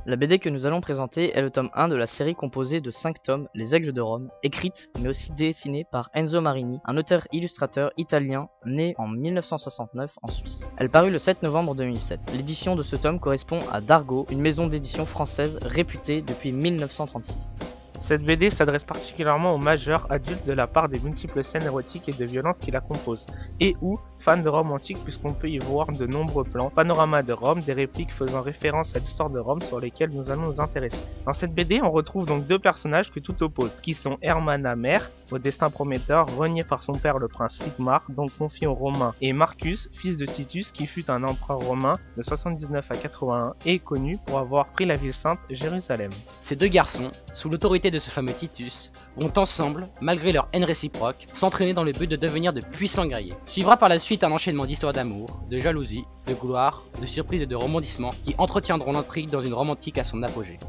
La BD que nous allons présenter est le tome 1 de la série composée de 5 tomes, Les Aigles de Rome, écrite mais aussi dessinée par Enzo Marini, un auteur-illustrateur italien né en 1969 en Suisse. Elle parut le 7 novembre 2007. L'édition de ce tome correspond à Dargaud, une maison d'édition française réputée depuis 1936. Cette BD s'adresse particulièrement aux majeurs adultes de la part des multiples scènes érotiques et de violence qui la composent, et ou fans de Rome antique puisqu'on peut y voir de nombreux plans, panoramas de Rome, des répliques faisant référence à l'histoire de Rome sur lesquelles nous allons nous intéresser. Dans cette BD, on retrouve donc deux personnages que tout oppose, qui sont Hermana mère, au destin prometteur, renié par son père le prince Sigmar, donc confié aux Romains, et Marcus, fils de Titus, qui fut un empereur romain de 79 à 81 et connu pour avoir pris la ville sainte Jérusalem. Ces deux garçons, sous l'autorité de ce fameux Titus, vont ensemble, malgré leur haine réciproque, s'entraîner dans le but de devenir de puissants guerriers. Suivra par la suite un enchaînement d'histoires d'amour, de jalousie, de gloire, de surprise et de rebondissements qui entretiendront l'intrigue dans une Rome antique à son apogée.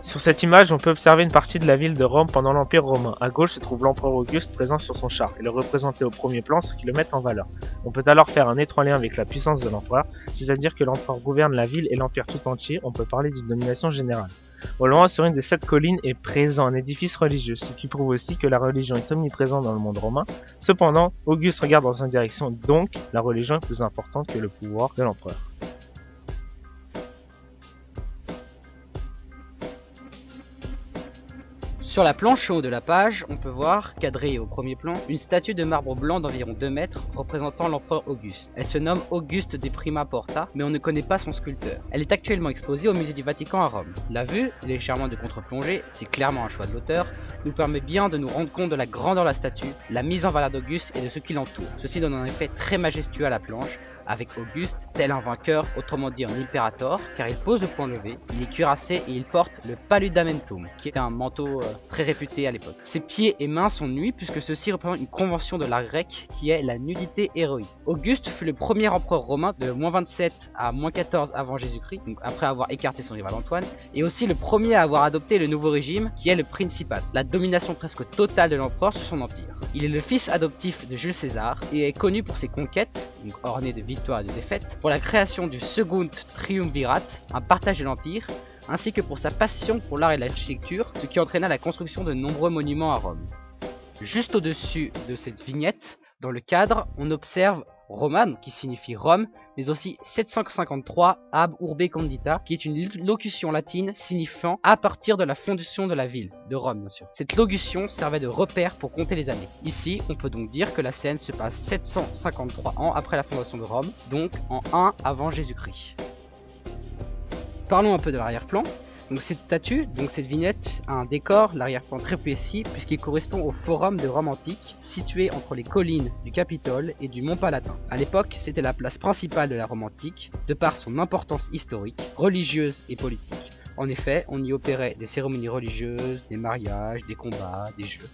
Sur cette image, on peut observer une partie de la ville de Rome pendant l'Empire romain. À gauche se trouve l'empereur Auguste présent sur son char, et le représenté au premier plan, ce qui le met en valeur. On peut alors faire un étroit lien avec la puissance de l'empereur, c'est-à-dire que l'empereur gouverne la ville et l'empire tout entier, on peut parler d'une domination générale. Au loin, sur une des 7 collines, est présent un édifice religieux, ce qui prouve aussi que la religion est omniprésente dans le monde romain. Cependant, Auguste regarde dans une direction, donc la religion est plus importante que le pouvoir de l'empereur. Sur la planche haut de la page, on peut voir, cadrée au premier plan, une statue de marbre blanc d'environ 2 mètres représentant l'empereur Auguste. Elle se nomme Auguste de Prima Porta, mais on ne connaît pas son sculpteur. Elle est actuellement exposée au musée du Vatican à Rome. La vue, légèrement de contre-plongée, c'est clairement un choix de l'auteur, nous permet bien de nous rendre compte de la grandeur de la statue, la mise en valeur d'Auguste et de ce qui l'entoure. Ceci donne un effet très majestueux à la planche, avec Auguste, tel un vainqueur, autrement dit un imperator, car il pose le poing levé, il est cuirassé et il porte le paludamentum, qui est un manteau très réputé à l'époque. Ses pieds et mains sont nus puisque ceci représente une convention de l'art grec qui est la nudité héroïque. Auguste fut le premier empereur romain de -27 à -14 avant Jésus-Christ, donc après avoir écarté son rival Antoine, et aussi le premier à avoir adopté le nouveau régime qui est le principat, la domination presque totale de l'empereur sur son empire. Il est le fils adoptif de Jules César et est connu pour ses conquêtes, donc ornées de victoires et de défaites, pour la création du Second Triumvirat, un partage de l'empire, ainsi que pour sa passion pour l'art et l'architecture, ce qui entraîna la construction de nombreux monuments à Rome. Juste au-dessus de cette vignette, dans le cadre, on observe Roma, qui signifie Rome, mais aussi 753 ab urbe condita, qui est une locution latine signifiant à partir de la fondation de la ville, de Rome bien sûr. Cette locution servait de repère pour compter les années. Ici, on peut donc dire que la scène se passe 753 ans après la fondation de Rome, donc en 1 avant Jésus-Christ. Parlons un peu de l'arrière-plan. Donc cette statue, donc cette vignette, a un décor, l'arrière-plan très précis, puisqu'il correspond au forum de Rome antique, situé entre les collines du Capitole et du Mont Palatin. A l'époque, c'était la place principale de la Rome antique, de par son importance historique, religieuse et politique. En effet, on y opérait des cérémonies religieuses, des mariages, des combats, des jeux.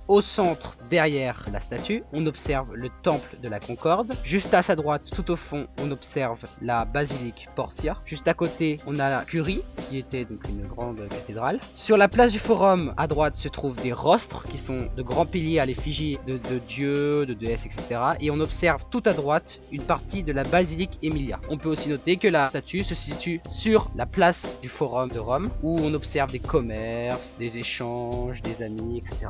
Au centre, derrière la statue, on observe le temple de la Concorde. Juste à sa droite, tout au fond, on observe la basilique Portia. Juste à côté, on a la Curie, qui était donc une grande cathédrale. Sur la place du Forum, à droite, se trouvent des rostres, qui sont de grands piliers à l'effigie de dieux, de déesses, etc. Et on observe tout à droite une partie de la basilique Emilia. On peut aussi noter que la statue se situe sur la place du Forum de Rome, où on observe des commerces, des échanges, des amis, etc.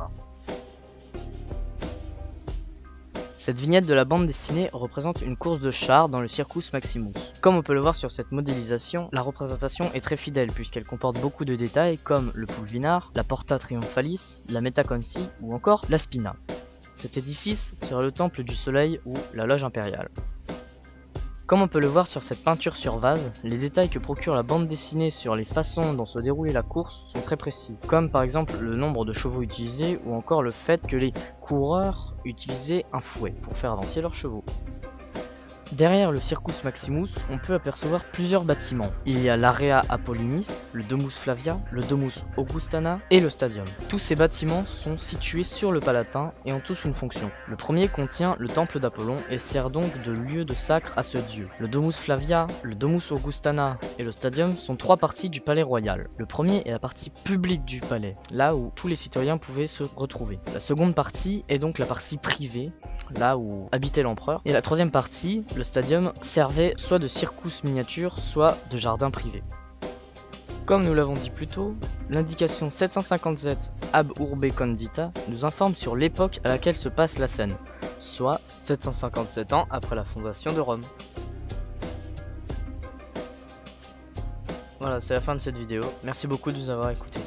Cette vignette de la bande dessinée représente une course de chars dans le Circus Maximus. Comme on peut le voir sur cette modélisation, la représentation est très fidèle puisqu'elle comporte beaucoup de détails comme le Pulvinar, la Porta Triumphalis, la Metaconsi ou encore la Spina. Cet édifice serait le temple du soleil ou la loge impériale. Comme on peut le voir sur cette peinture sur vase, les détails que procure la bande dessinée sur les façons dont se déroulait la course sont très précis, comme par exemple le nombre de chevaux utilisés ou encore le fait que les coureurs utilisaient un fouet pour faire avancer leurs chevaux. Derrière le Circus Maximus, on peut apercevoir plusieurs bâtiments. Il y a l'Area Apollinis, le Domus Flavia, le Domus Augustana et le Stadium. Tous ces bâtiments sont situés sur le Palatin et ont tous une fonction. Le premier contient le temple d'Apollon et sert donc de lieu de sacre à ce dieu. Le Domus Flavia, le Domus Augustana et le Stadium sont 3 parties du palais royal. Le premier est la partie publique du palais, là où tous les citoyens pouvaient se retrouver. La seconde partie est donc la partie privée, là où habitait l'empereur. Et la troisième partie, le le stadium servait soit de circus miniature, soit de jardin privé. Comme nous l'avons dit plus tôt, l'indication 757 Ab Urbe Condita nous informe sur l'époque à laquelle se passe la scène, soit 757 ans après la fondation de Rome. Voilà, c'est la fin de cette vidéo. Merci beaucoup de nous avoir écoutés.